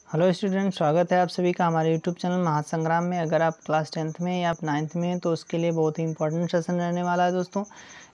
Hello student, स्वागत है आप सभी का हमारे यूट्यूब चैनल महासंग्राम में। अगर आप क्लास 10th में या आप 9th में हैं तो उसके लिए बहुत ही इंपॉर्टेंट सेशन रहने वाला है दोस्तों।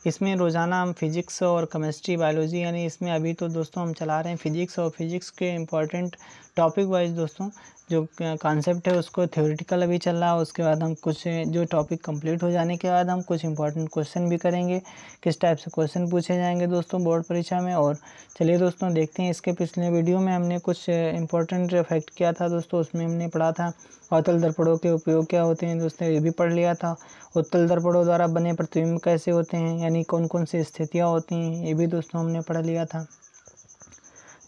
इसमें रोज़ाना हम फिजिक्स और केमिस्ट्री बायोलॉजी यानी इसमें अभी तो दोस्तों हम चला रहे हैं फिजिक्स और फिजिक्स के इम्पॉर्टेंट टॉपिक वाइज दोस्तों जो कॉन्सेप्ट है उसको थ्योरेटिकल अभी चल रहा है। उसके बाद हम कुछ जो टॉपिक कंप्लीट हो जाने के बाद हम कुछ इंपॉर्टेंट क्वेश्चन भी करेंगे, किस टाइप से क्वेश्चन पूछे जाएंगे दोस्तों बोर्ड परीक्षा में। और चलिए दोस्तों देखते हैं, इसके पिछले वीडियो में हमने कुछ इंपॉर्टेंट फैक्ट किया था दोस्तों। उसमें हमने पढ़ा था अवतल दर्पणों के उपयोग क्या होते हैं दोस्तों, ये भी पढ़ लिया था। उत्तल दर्पणों द्वारा बने प्रतिबिंब कैसे होते हैं यानी कौन कौन सी स्थितियाँ होती हैं, ये भी दोस्तों हमने पढ़ लिया था।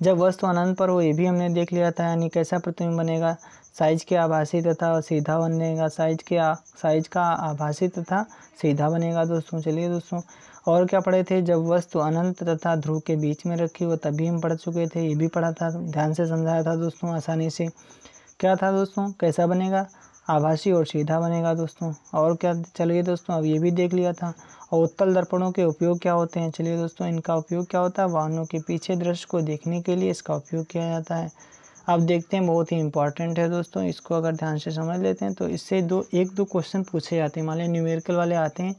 जब वस्तु अनंत पर हो, ये भी हमने देख लिया था, यानी कैसा प्रतिबिंब बनेगा, साइज के आभासी तथा सीधा बनेगा, साइज का आभासी तथा सीधा बनेगा दोस्तों। चलिए दोस्तों और क्या पढ़े थे, जब वस्तु अनंत तथा ध्रुव के बीच में रखी हो तभी हम पढ़ चुके थे, ये भी पढ़ा था, ध्यान से समझाया था दोस्तों आसानी से। क्या था दोस्तों, कैसा बनेगा, आभासी और सीधा बनेगा दोस्तों। और क्या, चलिए दोस्तों अब ये भी देख लिया था। और उत्तल दर्पणों के उपयोग क्या होते हैं, चलिए दोस्तों इनका उपयोग क्या होता है, वाहनों के पीछे दृश्य को देखने के लिए इसका उपयोग किया जाता है। अब देखते हैं, बहुत ही इंपॉर्टेंट है दोस्तों, इसको अगर ध्यान से समझ लेते हैं तो इससे एक दो क्वेश्चन पूछे जाते हैं। मान लिया न्यूमेरिकल वाले आते हैं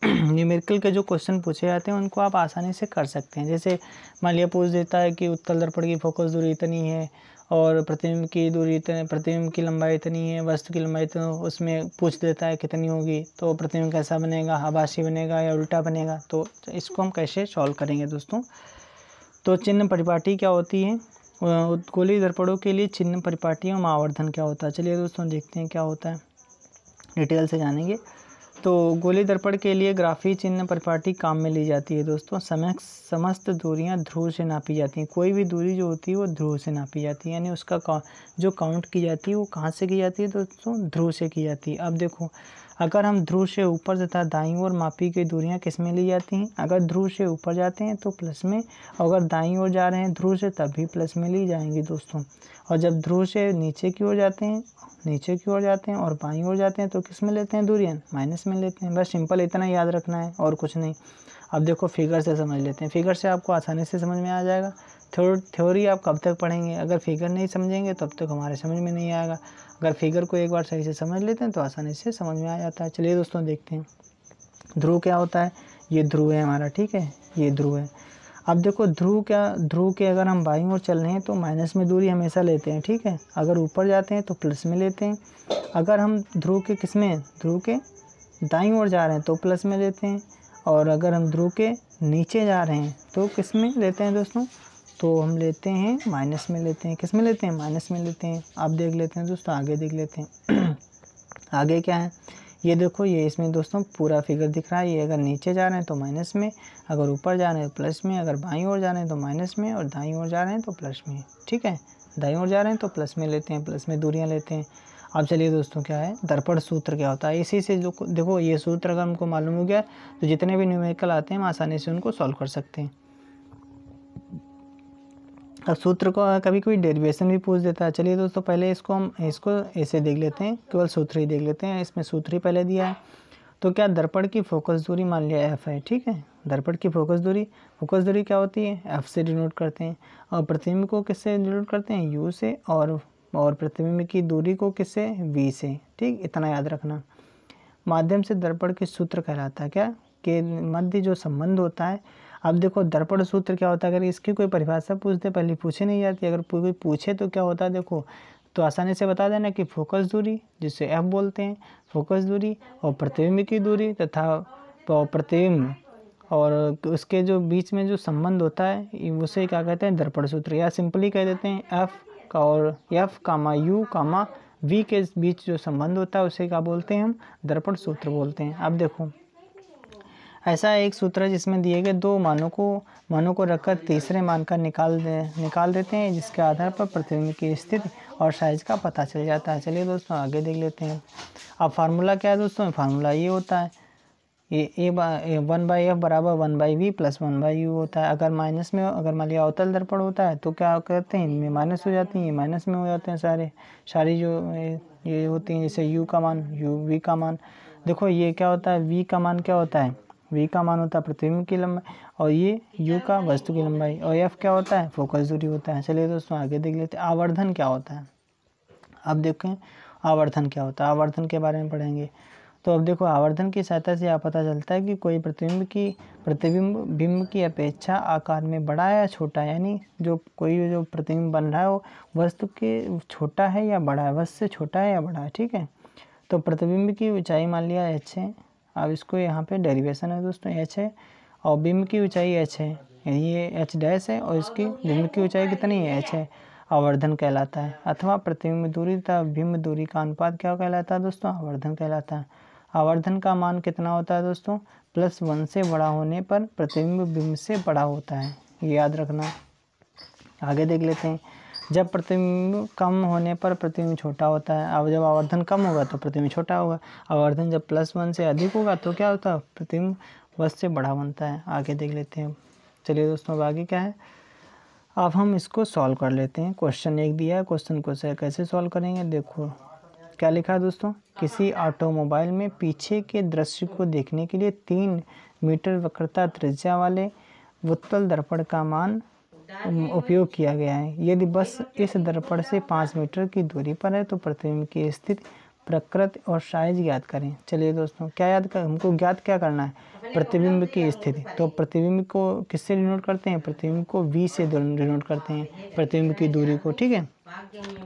न्यूमेरिकल के जो क्वेश्चन पूछे जाते हैं उनको आप आसानी से कर सकते हैं। जैसे मान लिया पूछ देता है कि उत्तल दर्पण की फोकस दूरी इतनी है और प्रतिबिंब की दूरी इतनी, प्रतिबिंब की लंबाई इतनी है, वस्तु की लंबाई तो उसमें पूछ देता है कितनी होगी, तो प्रतिबिंब कैसा बनेगा, आभासी बनेगा या उल्टा बनेगा, तो इसको हम कैसे सॉल्व करेंगे दोस्तों। तो चिन्ह परिपाटी क्या होती है, गोलीय दर्पणों के लिए चिन्ह परिपाटी और आवर्धन क्या होता है, चलिए दोस्तों देखते हैं क्या होता है, डिटेल से जानेंगे। तो गोलीय दर्पण के लिए ग्राफी चिन्ह परिपाटी काम में ली जाती है दोस्तों। समस्त दूरियां ध्रुव से नापी जाती हैं, कोई भी दूरी जो होती है वो ध्रुव से नापी जाती है, यानी उसका जो काउंट की जाती है वो कहाँ से की जाती है दोस्तों, ध्रुव से की जाती है। अब देखो, अगर हम ध्रुव से ऊपर तथा दाईं ओर मापी गई दूरियां किस में ली जाती हैं, अगर ध्रुव से ऊपर जाते हैं तो प्लस में, अगर दाईं ओर जा रहे हैं ध्रुव से तब भी प्लस में ली जाएंगी दोस्तों। और जब ध्रुव से नीचे की ओर जाते हैं और बाईं ओर जाते हैं तो किस में लेते हैं दूरियां, माइनस में लेते हैं। बस सिंपल इतना याद रखना है और कुछ नहीं। अब देखो फिगर से समझ लेते हैं, फिगर से आपको आसानी से समझ में आ जाएगा। थ्योरी आप कब तक पढ़ेंगे, अगर फिगर नहीं समझेंगे तब तक हमारे समझ में नहीं आएगा। अगर फिगर को एक बार सही से समझ लेते हैं तो आसानी से समझ में आ जाता है। चलिए दोस्तों देखते हैं ध्रुव क्या होता है। ये ध्रुव है हमारा, ठीक है, ये ध्रुव है। अब देखो ध्रुव के अगर हम बाईं ओर चल रहे हैं तो माइनस में दूरी हमेशा लेते हैं, ठीक है। अगर ऊपर जाते हैं तो प्लस में लेते हैं। अगर हम ध्रुव के दाईं ओर जा रहे हैं तो प्लस में लेते हैं। और अगर हम ध्रुव के नीचे जा रहे हैं तो किस में लेते हैं दोस्तों, तो हम लेते हैं माइनस में लेते हैं। किस में लेते हैं, माइनस में लेते हैं। अब देख लेते हैं दोस्तों, आगे देख लेते हैं आगे क्या है, ये देखो, ये इसमें दोस्तों पूरा फिगर दिख रहा है। ये अगर नीचे जा रहे हैं तो माइनस में, अगर ऊपर जा रहे हैं तो प्लस में, अगर बाईं ओर जा रहे हैं तो माइनस में, और दाईं ओर जा रहे हैं तो प्लस में, ठीक है। दाईं ओर जा रहे हैं तो प्लस में लेते हैं, प्लस में दूरियां लेते हैं। अब चलिए दोस्तों क्या है, दर्पण सूत्र क्या होता है, इसी से जो देखो ये सूत्र अगर हमको मालूम हो गया तो जितने भी न्यूमेरिकल आते हैं हम आसानी से उनको सॉल्व कर सकते हैं। अब सूत्र को कभी कोई डेरिवेशन भी पूछ देता है। चलिए दोस्तों पहले इसको ऐसे देख लेते हैं, केवल सूत्र ही देख लेते हैं। इसमें सूत्र ही पहले दिया है। तो क्या दर्पण की फोकस दूरी मान लिया एफ है, ठीक है। दर्पण की फोकस दूरी क्या होती है, एफ से डिनोट करते हैं। और प्रतिबिंब को किससे डिनोट करते हैं, यू से। और प्रतिबिंब की दूरी को किससे, वी से, ठीक। इतना याद रखना। माध्यम से दर्पण के सूत्र कहलाता है क्या, के मध्य जो संबंध होता है। अब देखो दर्पण सूत्र क्या होता है, अगर इसकी कोई परिभाषा पूछ दे, पहले पूछे नहीं जाती, अगर कोई पूछे तो क्या होता है देखो, तो आसानी से बता देना कि फोकस दूरी जिसे एफ बोलते हैं, फोकस दूरी और प्रतिबिंब की दूरी तथा प्रतिबिंब और उसके जो बीच में जो संबंध होता है उसे क्या कहते हैं, दर्पण सूत्र। या सिंपली कह देते हैं एफ का और F comma U comma V के बीच जो संबंध होता है उसे क्या बोलते हैं, हम दर्पण सूत्र बोलते हैं। अब देखो ऐसा एक सूत्र है जिसमें दिए गए दो मानों को रखकर तीसरे मान का निकाल देते हैं, जिसके आधार पर प्रतिबिंब की स्थिति और साइज का पता चल जाता है। चलिए दोस्तों आगे देख लेते हैं। अब फार्मूला क्या है दोस्तों, फार्मूला ये होता है, ये 1/f बराबर 1/v प्लस 1/u होता है। अगर माइनस में, अगर मान लिया अवतल दर्पण होता है तो क्या करते हैं, इनमें माइनस हो जाती हैं, ये माइनस में हो जाते हैं सारी जो ये होती हैं, जैसे u का मान, v का मान। देखो ये क्या होता है, v का मान क्या होता है, v का मान होता है प्रतिबिंब की लंबाई, और ये u का वस्तु की लंबाई, और f क्या होता है, फोकस दूरी होता है। चलिए दोस्तों आगे देख लेते हैं आवर्धन क्या होता है। अब देखें आवर्धन क्या होता है, आवर्धन के बारे में पढ़ेंगे। तो अब देखो आवर्धन की सहायता से यह पता चलता है कि कोई प्रतिबिंब बिंब की अपेक्षा आकार में बड़ा है या छोटा है, यानी जो प्रतिबिंब बन रहा है वो वस्तु के छोटा है या बड़ा है, वस्तु से छोटा है या बड़ा है। ठीक है, तो प्रतिबिंब की ऊंचाई मान लिया h है। अब इसको यहाँ पे डेरिवेशन है दोस्तों, h है, और बिंब की ऊंचाई h है, यानी ये h डैश है, और इसकी बिंब की ऊंचाई कितनी है, h है। आवर्धन कहलाता है, अथवा प्रतिबिंब दूरी तथा बिंब दूरी का अनुपात क्या कहलाता है दोस्तों, आवर्धन कहलाता है। आवर्धन का मान कितना होता है दोस्तों, +1 से बड़ा होने पर प्रतिबिंब बिंब से बड़ा होता है, ये याद रखना। आगे देख लेते हैं, जब प्रतिबिंब कम होने पर प्रतिबिंब छोटा होता है। अब जब आवर्धन कम होगा तो प्रतिबिंब छोटा होगा। आवर्धन जब +1 से अधिक होगा तो क्या होता है, प्रतिबिंब वस्तु से बड़ा बनता है। आगे देख लेते हैं। चलिए दोस्तों अब आगे क्या है, अब हम इसको सॉल्व कर लेते हैं। क्वेश्चन 1 दिया है, क्वेश्चन को कैसे सॉल्व करेंगे, देखो क्या लिखा है दोस्तों, किसी ऑटोमोबाइल में पीछे के दृश्य को देखने के लिए 3 मीटर वक्रता त्रिज्या वाले उत्तल दर्पण का मान उपयोग किया गया है। यदि बस इस दर्पण से 5 मीटर की दूरी पर है तो प्रतिबिंब की स्थिति, प्रकृति और साइज ज्ञात करें। चलिए दोस्तों हमको ज्ञात क्या करना है, प्रतिबिंब की स्थिति। तो प्रतिबिंब को किससे डिनोट करते हैं, प्रतिबिंब को v से डिनोट करते हैं, प्रतिबिंब की दूरी को। ठीक है,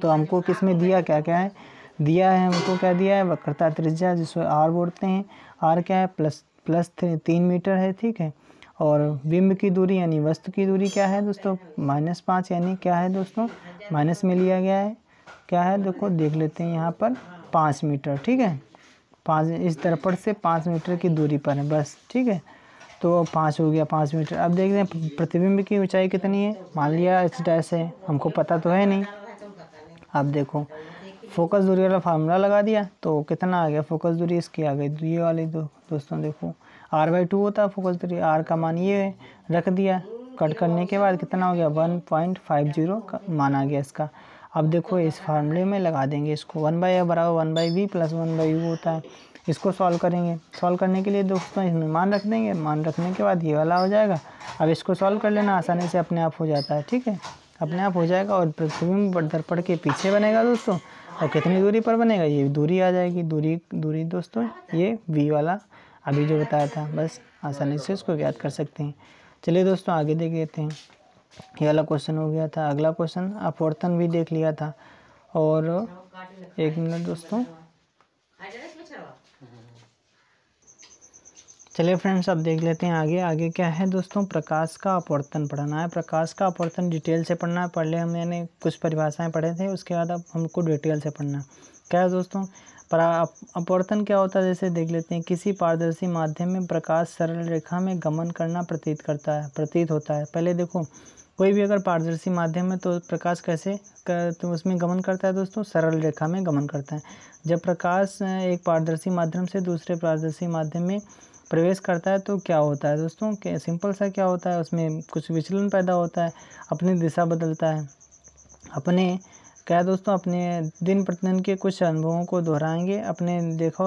तो हमको किस में दिया, क्या क्या है दिया है, हमको क्या दिया है, वक्रता त्रिज्या जिसको r बोलते हैं। r क्या है, प्लस 3 मीटर है। ठीक है, और बिंब की दूरी यानी वस्तु की दूरी क्या है दोस्तों, -5, यानी क्या है दोस्तों, माइनस में लिया गया है। क्या है देखो देख लेते हैं यहाँ पर 5 मीटर। ठीक है, 5 इस दर्पण से 5 मीटर की दूरी पर है बस। ठीक है, तो 5 हो गया 5 मीटर। अब देख रहे हैं प्रतिबिंब की ऊंचाई कितनी है, मान लिया h डैश है, हमको पता तो है नहीं। अब देखो फोकस दूरी वाला फार्मूला लगा दिया तो कितना आ गया, फोकस दूरी इसकी आ गई, ये वाली दोस्तों देखो r/2 होता है फोकस दूरी, r का मान ये है, रख दिया। कट करने के बाद कितना हो गया, 1.50 का मान आ गया इसका। अब देखो इस फार्मूले में लगा देंगे इसको, 1/a बराबर 1/v + 1/u होता है। इसको सॉल्व करेंगे, सॉल्व करने के लिए दोस्तों इसमें मान रख देंगे, मान रखने के बाद ये वाला हो जाएगा। अब इसको सॉल्व कर लेना, आसानी से अपने आप हो जाता है। ठीक है, अपने आप हो जाएगा, और प्रतिबिंब दर्पण के पीछे बनेगा दोस्तों, और कितनी दूरी पर बनेगा, ये दूरी आ जाएगी। दूरी दोस्तों ये v वाला अभी जो बताया था, बस आसानी से इसको ज्ञात कर सकते हैं। चलिए दोस्तों आगे देख लेते हैं, ये वाला क्वेश्चन हो गया था। अगला क्वेश्चन अपवर्तन भी देख लिया था, और 1 मिनट दोस्तों। चलिए फ्रेंड्स अब देख लेते हैं आगे क्या है दोस्तों, प्रकाश का अपवर्तन पढ़ना है। प्रकाश का अपवर्तन डिटेल से पढ़ना है, पहले हमने कुछ परिभाषाएं पढ़े थे, उसके बाद अब हमको डिटेल से पढ़ना क्या है दोस्तों। अपवर्तन क्या होता है, जैसे देख लेते हैं, किसी पारदर्शी माध्यम में प्रकाश सरल रेखा में गमन करना प्रतीत होता है। पहले देखो कोई भी अगर पारदर्शी माध्यम है तो प्रकाश तो उसमें गमन करता है दोस्तों, सरल रेखा में गमन करता है। जब प्रकाश एक पारदर्शी माध्यम से दूसरे पारदर्शी माध्यम में प्रवेश करता है तो क्या होता है दोस्तों, सिंपल सा क्या होता है, उसमें कुछ विचलन पैदा होता है, अपनी दिशा बदलता है। अपने दिन प्रतिदिन के कुछ अनुभवों को दोहराएंगे। आपने देखा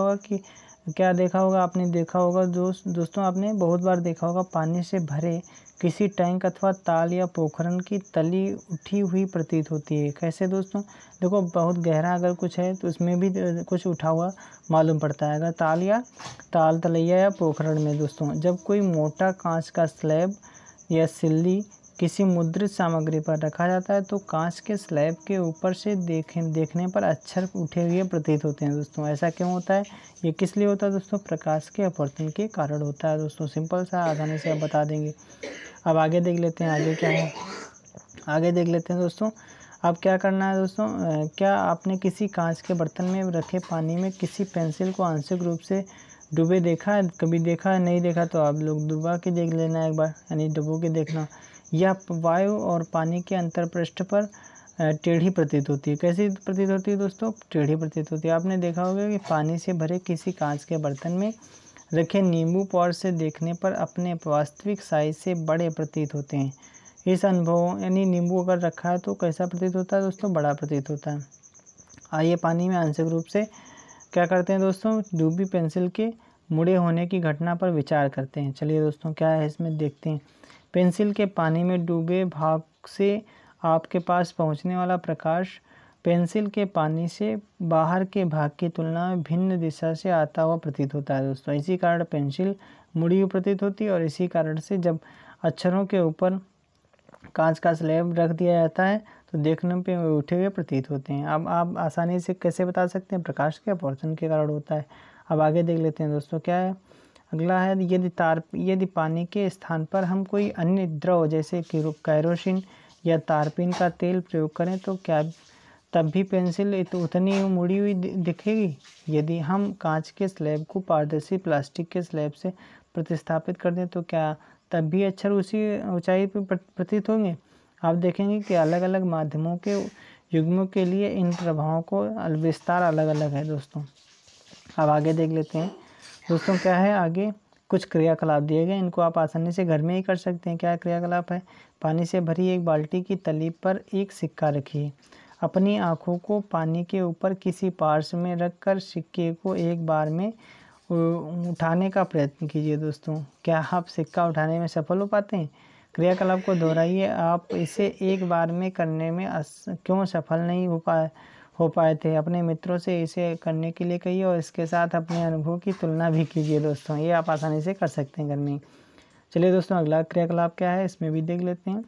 होगा दोस्तों, आपने बहुत बार देखा होगा, पानी से भरे किसी टैंक अथवा ताल या पोखरन की तली उठी हुई प्रतीत होती है। कैसे दोस्तों, देखो बहुत गहरा अगर कुछ है तो उसमें भी कुछ उठा हुआ मालूम पड़ता है। अगर तलैया या पोखरण में दोस्तों, जब कोई मोटा कांच का स्लैब या सिल्ली किसी मुद्रित सामग्री पर रखा जाता है तो कांच के स्लैब के ऊपर से देखने पर अक्षर उठे हुए प्रतीत होते हैं दोस्तों। ऐसा क्यों होता है, ये किस लिए होता है दोस्तों, प्रकाश के अपवर्तन के कारण होता है दोस्तों। सिंपल सा, आसानी से आप बता देंगे। अब आगे देख लेते हैं, आगे क्या है, आगे देख लेते हैं दोस्तों। अब क्या करना है दोस्तों, क्या आपने किसी कांच के बर्तन में रखे पानी में किसी पेंसिल को आंशिक रूप से डूबे देखा है, कभी देखा है, नहीं देखा तो आप लोग डुबा के देख लेना एक बार, यानी डुबो के देखना। यह वायु और पानी के अंतरपृष्ठ पर टेढ़ी प्रतीत होती है। कैसी प्रतीत होती है दोस्तों, टेढ़ी प्रतीत होती है। आपने देखा होगा कि पानी से भरे किसी कांच के बर्तन में रखे नींबू पाउडर से देखने पर अपने वास्तविक साइज से बड़े प्रतीत होते हैं। इस अनुभव यानी नींबू अगर रखा है तो कैसा प्रतीत होता है दोस्तों, बड़ा प्रतीत होता है। आइए पानी में आंशिक रूप से क्या करते हैं दोस्तों, डूबी पेंसिल के मुड़े होने की घटना पर विचार करते हैं। चलिए दोस्तों क्या है इसमें देखते हैं। पेंसिल के पानी में डूबे भाग से आपके पास पहुंचने वाला प्रकाश पेंसिल के पानी से बाहर के भाग की तुलना में भिन्न दिशा से आता हुआ प्रतीत होता है दोस्तों। इसी कारण पेंसिल मुड़ी हुई प्रतीत होती है और इसी कारण से जब अक्षरों के ऊपर कांच का स्लैब रख दिया जाता है तो देखने पे वे उठे हुए प्रतीत होते हैं। अब आप आसानी से कैसे बता सकते हैं, प्रकाश के अपवर्तन के कारण होता है। अब आगे देख लेते हैं दोस्तों क्या है। अगला है यदि पानी के स्थान पर हम कोई अन्य द्रव जैसे कैरोसिन या तारपीन का तेल प्रयोग करें तो क्या तब भी पेंसिल उतनी मुड़ी हुई दिखेगी? यदि हम कांच के स्लैब को पारदर्शी प्लास्टिक के स्लैब से प्रतिस्थापित कर दें तो क्या तब भी अक्षर उसी ऊंचाई पर प्रतीत होंगे? आप देखेंगे कि अलग अलग माध्यमों के युग्मों के लिए इन प्रभावों को विस्तार अलग अलग है दोस्तों। अब आगे देख लेते हैं दोस्तों क्या है। आगे कुछ क्रियाकलाप दिए गए, इनको आप आसानी से घर में ही कर सकते हैं। क्या क्रियाकलाप है? पानी से भरी एक बाल्टी की तली पर एक सिक्का रखिए। अपनी आँखों को पानी के ऊपर किसी पार्श्व में रखकर सिक्के को एक बार में उठाने का प्रयत्न कीजिए दोस्तों। क्या आप सिक्का उठाने में सफल हो पाते हैं? क्रियाकलाप को दोहराइए। आप इसे एक बार में करने में क्यों सफल नहीं हो पाए थे? अपने मित्रों से इसे करने के लिए कहिए और इसके साथ अपने अनुभव की तुलना भी कीजिए दोस्तों। ये आप आसानी से कर सकते हैं घर में। चलिए दोस्तों अगला क्रियाकलाप क्या है इसमें भी देख लेते हैं।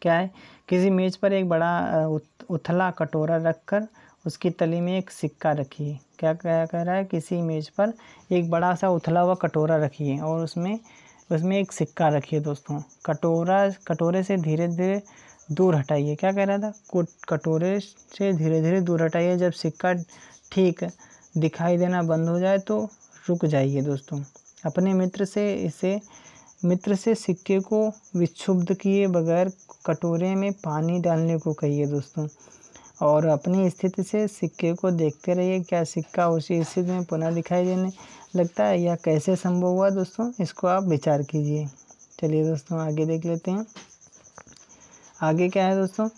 क्या है? किसी मेज पर एक बड़ा उथला कटोरा रखकर उसकी तली में एक सिक्का रखिए। क्या कह रहा है? किसी मेज पर एक बड़ा सा उथला हुआ कटोरा रखिए और उसमें एक सिक्का रखिए दोस्तों। कटोरे से धीरे धीरे दूर हटाइए। क्या कह रहा था? कटोरे से धीरे धीरे दूर हटाइए। जब सिक्का ठीक दिखाई देना बंद हो जाए तो रुक जाइए दोस्तों। अपने मित्र से सिक्के को विक्षुब्ध किए बगैर कटोरे में पानी डालने को कहिए दोस्तों और अपनी स्थिति से सिक्के को देखते रहिए। क्या सिक्का उसी स्थिति में पुनः दिखाई देने लगता है या कैसे संभव हुआ दोस्तों? इसको आप विचार कीजिए। चलिए दोस्तों आगे देख लेते हैं। आगे क्या है दोस्तों?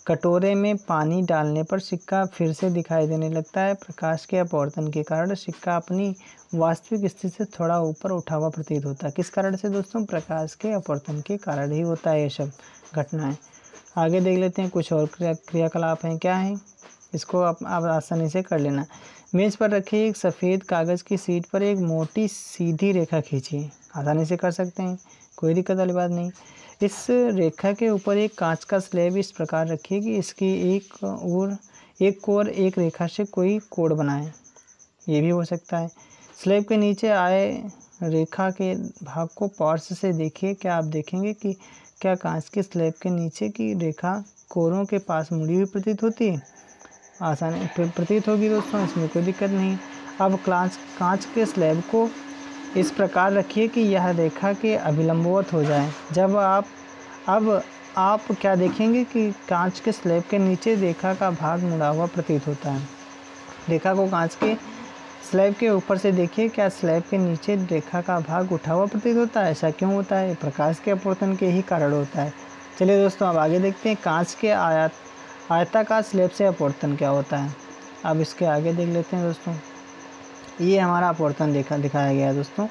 कटोरे में पानी डालने पर सिक्का फिर से दिखाई देने लगता है। प्रकाश के अपवर्तन के कारण सिक्का अपनी वास्तविक स्थिति से थोड़ा ऊपर उठा हुआ प्रतीत होता है। किस कारण से दोस्तों? प्रकाश के अपवर्तन के कारण ही होता है ये सब घटनाएं। आगे देख लेते हैं कुछ और क्रियाकलाप हैं। क्या है? इसको आप आसानी से कर लेना। मेज पर रखे एक सफ़ेद कागज़ की शीट पर एक मोटी सीधी रेखा खींचिए। आसानी से कर सकते हैं, कोई दिक्कत वाली बात नहीं। इस रेखा के ऊपर एक कांच का स्लैब इस प्रकार रखिए कि इसकी एक कोर एक रेखा से कोई कोण बनाए। ये भी हो सकता है। स्लैब के नीचे आए रेखा के भाग को पार्श्व से देखिए। क्या आप देखेंगे कि क्या कांच के स्लैब के नीचे की रेखा कोरों के पास मुड़ी हुई प्रतीत होती है? आसानी प्रतीत होगी दोस्तों, इसमें कोई दिक्कत नहीं। अब कांच के स्लैब को इस प्रकार रखिए कि यह रेखा के अभिलंबवत हो जाए। अब आप क्या देखेंगे कि कांच के स्लैब के नीचे रेखा का भाग मुड़ा हुआ प्रतीत होता है। रेखा को कांच के स्लैब के ऊपर से देखिए। क्या स्लैब के नीचे रेखा का भाग उठा हुआ प्रतीत होता है? ऐसा क्यों होता है? प्रकाश के अपवर्तन के ही कारण होता है। चलिए दोस्तों अब आगे देखते हैं कांच के आयताकार स्लैब से अपवर्तन क्या होता है। अब इसके आगे देख लेते हैं दोस्तों। ये हमारा अपवर्तन दिखाया गया है दोस्तों।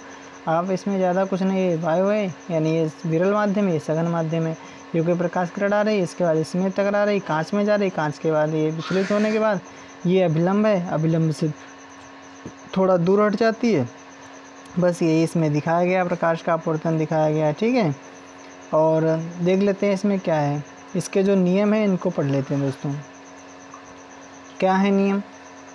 आप इसमें ज़्यादा कुछ नहीं, ये वायु है यानी ये विरल माध्यम है, ये सघन माध्यम है क्योंकि प्रकाश किरण आ रही है, इसके बाद इसमें टकरा रही, कांच में जा रही, कांच के बाद ये विचलित होने के बाद ये अभिलंब है, अभिलंब से थोड़ा दूर हट जाती है। बस यही इसमें दिखाया गया, प्रकाश का अपवर्तन दिखाया गया है। ठीक है, और देख लेते हैं इसमें क्या है। इसके जो नियम है इनको पढ़ लेते हैं दोस्तों। क्या है नियम?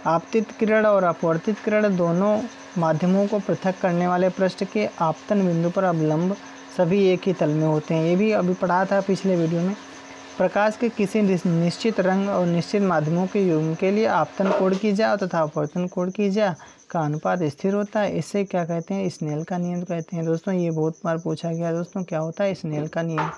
आपतित किरण और अपवर्तित किरण दोनों माध्यमों को पृथक करने वाले पृष्ठ के आपतन बिंदु पर अवलंब सभी एक ही तल में होते हैं। ये भी अभी पढ़ा था पिछले वीडियो में। प्रकाश के किसी निश्चित रंग और निश्चित माध्यमों के युग्म के लिए आपतन कोण की ज्या तथा अपवर्तन कोण की ज्या का अनुपात स्थिर होता है। इससे क्या कहते हैं? स्नेल का नियम कहते हैं दोस्तों। ये बहुत बार पूछा गया दोस्तों, क्या होता है स्नेल का नियम?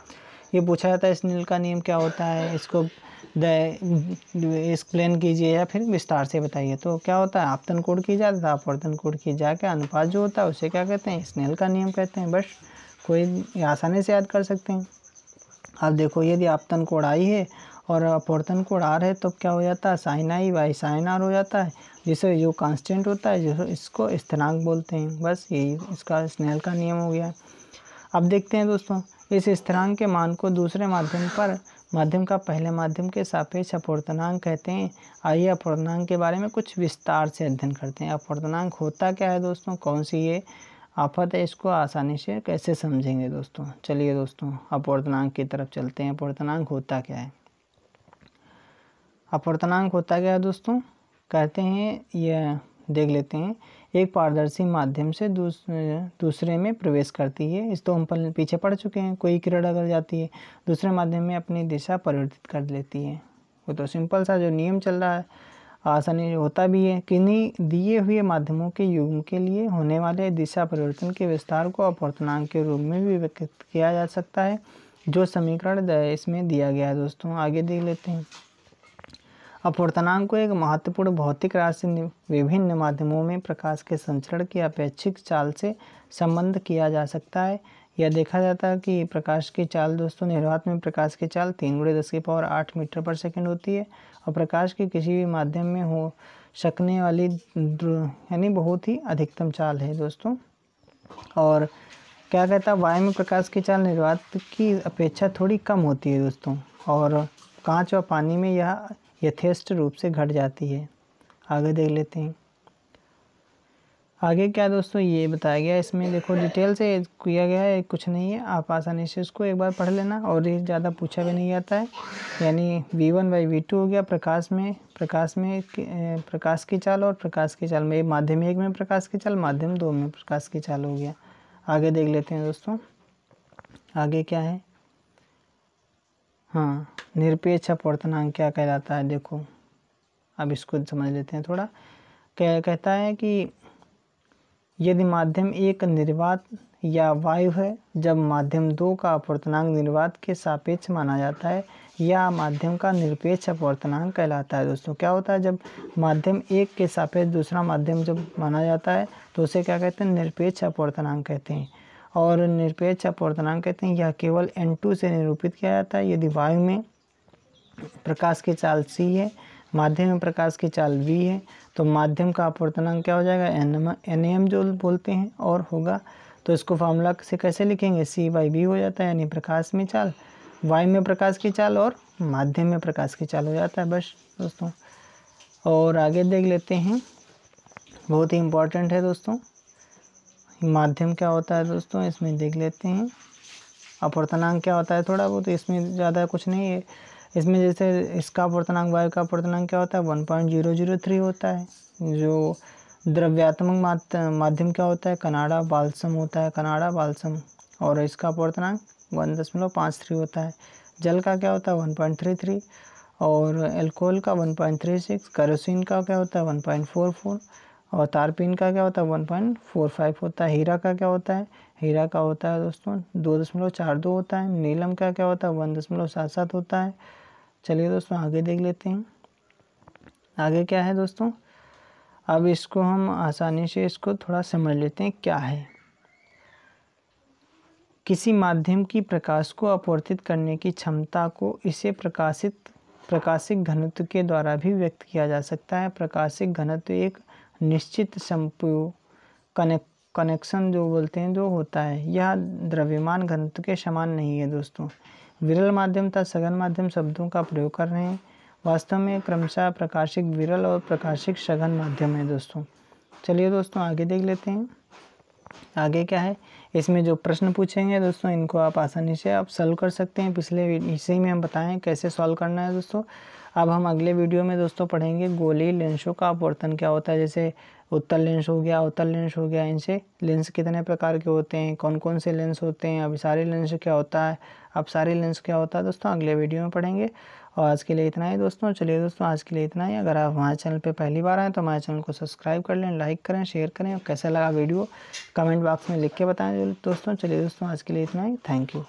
ये पूछा जाता है स्नेल का नियम क्या होता है, इसको एक्सप्लेन कीजिए या फिर विस्तार से बताइए। तो क्या होता है? आपतन कोण की ज्या तथा अपवर्तन कोण की ज्या का अनुपात जो होता है उसे क्या कहते हैं? स्नेल का नियम कहते हैं। बस कोई आसानी से याद कर सकते हैं। अब देखो, यदि आपतन कोण आई है और अपवर्तन कोण आर है तो क्या हो जाता है, sine I by sine R हो जाता है, जिसे जो कांस्टेंट होता है जो इसको स्थिरांक बोलते हैं। बस यही इसका स्नेल का नियम हो गया। अब देखते हैं दोस्तों, इस स्थिरांक के मान को दूसरे माध्यम का पहले माध्यम के सापेक्ष अपवर्तनांक कहते हैं। आइए अपवर्तनांक के बारे में कुछ विस्तार से अध्ययन करते हैं। अपवर्तनांक होता क्या है दोस्तों, कौन सी ये आफत है, इसको आसानी से कैसे समझेंगे दोस्तों। चलिए दोस्तों अपवर्तनांक की तरफ चलते हैं। अपवर्तनांक होता क्या है, अपवर्तनांक होता क्या है दोस्तों, कहते हैं यह देख लेते हैं। एक पारदर्शी माध्यम से दूसरे में प्रवेश करती है। इस तो हम पीछे पढ़ चुके हैं। कोई किरण अगर जाती है दूसरे माध्यम में अपनी दिशा परिवर्तित कर लेती है। वो तो सिंपल सा जो नियम चल रहा है, आसानी होता भी है। किन्हीं दिए हुए माध्यमों के युग्म के लिए होने वाले दिशा परिवर्तन के विस्तार को अपवर्तनांक के रूप में भी व्यक्त किया जा सकता है, जो समीकरण इसमें दिया गया है दोस्तों। आगे देख लेते हैं। अपवर्तनांक को एक महत्वपूर्ण भौतिक राशि विभिन्न माध्यमों में प्रकाश के संचरण की अपेक्षित चाल से संबंध किया जा सकता है। यह देखा जाता है कि प्रकाश की चाल दोस्तों, निर्वात में प्रकाश की चाल 3×10⁸ मीटर पर सेकंड होती है और प्रकाश की किसी भी माध्यम में हो सकने वाली यानी बहुत ही अधिकतम चाल है दोस्तों। और क्या कहता है, वायु में प्रकाश की चाल निर्वात की अपेक्षा थोड़ी कम होती है दोस्तों, और कांच और पानी में यह यथेष्ट रूप से घट जाती है। आगे देख लेते हैं। आगे क्या दोस्तों ये बताया गया है, इसमें देखो डिटेल से किया गया है, कुछ नहीं है, आप आसानी से इसको एक बार पढ़ लेना। और ये ज़्यादा पूछा भी नहीं जाता है। यानी V1/V2 हो गया प्रकाश में प्रकाश की चाल और प्रकाश की चाल में माध्यम 1 में प्रकाश की चाल, माध्यम 2 में प्रकाश की चाल हो गया। आगे देख लेते हैं दोस्तों। आगे क्या है, हाँ, निरपेक्ष अपवर्तनांक क्या कहलाता है। देखो अब इसको समझ लेते हैं थोड़ा। क्या कहता है कि यदि माध्यम 1 निर्वात या वायु है, जब माध्यम 2 का अपवर्तनांक निर्वात के सापेक्ष माना जाता है, या माध्यम का निरपेक्ष अपवर्तनांक कहलाता है दोस्तों। क्या होता है, जब माध्यम 1 के सापेक्ष दूसरा माध्यम जब माना जाता है तो उसे क्या कहते हैं, निरपेक्ष अपवर्तनांक कहते हैं। और निरपेक्ष अपवर्तनांक कहते हैं यह केवल n2 से निरूपित किया जाता है। यदि वायु में प्रकाश की चाल c है, माध्यम में प्रकाश की चाल v है, तो माध्यम का अपवर्तनांक क्या हो जाएगा, nm जो बोलते हैं और होगा। तो इसको फार्मूला से कैसे लिखेंगे, c/v हो जाता है, यानी प्रकाश में चाल, वायु में प्रकाश की चाल और माध्यम में प्रकाश की चाल हो जाता है। बस दोस्तों, और आगे देख लेते हैं, बहुत ही इम्पोर्टेंट है दोस्तों। माध्यम क्या होता है दोस्तों, इसमें देख लेते हैं। अपवर्तनांक क्या होता है थोड़ा बहुत, इसमें ज़्यादा कुछ नहीं है। इसमें जैसे इसका अपवर्तनांक, वायु का अपवर्तनांक क्या होता है, 1.003 होता है। जो द्रव्यात्मक माध्यम क्या होता है, कनाडा बाल्सम होता है, कनाडा बाल्सम, और इसका अपवर्तनांक 1.53 होता है। जल का क्या होता है 1.33, और एल्कोहल का 1.36, केरोसिन का क्या होता है 1.44, और तारपीन का क्या होता है 1.45 होता है। हीरा का क्या होता है, हीरा का होता है दोस्तों 2.42 होता है। नीलम का क्या होता है 1.77 होता है। चलिए दोस्तों आगे देख लेते हैं। आगे क्या है दोस्तों, अब इसको हम आसानी से इसको थोड़ा समझ लेते हैं क्या है। किसी माध्यम की प्रकाश को अपवर्तित करने की क्षमता को इसे प्रकाशिक घनत्व के द्वारा भी व्यक्त किया जा सकता है। प्रकाशिक घनत्व एक निश्चित कनेक्शन जो बोलते हैं जो होता है, यह द्रव्यमान घनत्व के समान नहीं है दोस्तों। विरल माध्यम तथा सघन माध्यम शब्दों का प्रयोग कर रहे हैं। वास्तव में क्रमशः प्रकाशिक विरल और प्रकाशिक सघन माध्यम है दोस्तों। चलिए दोस्तों आगे देख लेते हैं। आगे क्या है, इसमें जो प्रश्न पूछेंगे दोस्तों, इनको आप आसानी से आप सॉल्व कर सकते हैं। पिछले इसी में हम बताएं कैसे सॉल्व करना है दोस्तों। अब हम अगले वीडियो में दोस्तों पढ़ेंगे गोलीय लेंसों का अपवर्तन क्या होता है। जैसे उत्तल लेंस हो गया, अवतल लेंस हो गया, इनसे लेंस कितने प्रकार के होते हैं, कौन कौन से लेंस होते हैं, अभिसारी लेंस क्या होता है, अपसारी लेंस क्या होता है दोस्तों, अगले वीडियो में पढ़ेंगे। और आज के लिए इतना ही दोस्तों। चलिए दोस्तों आज के लिए इतना ही। अगर आप हमारे चैनल पे पहली बार आए तो हमारे चैनल को सब्सक्राइब कर लें, लाइक करें, शेयर करें, और कैसा लगा वीडियो कमेंट बॉक्स में लिख के बताएं दोस्तों। चलिए दोस्तों आज के लिए इतना ही। Thank you.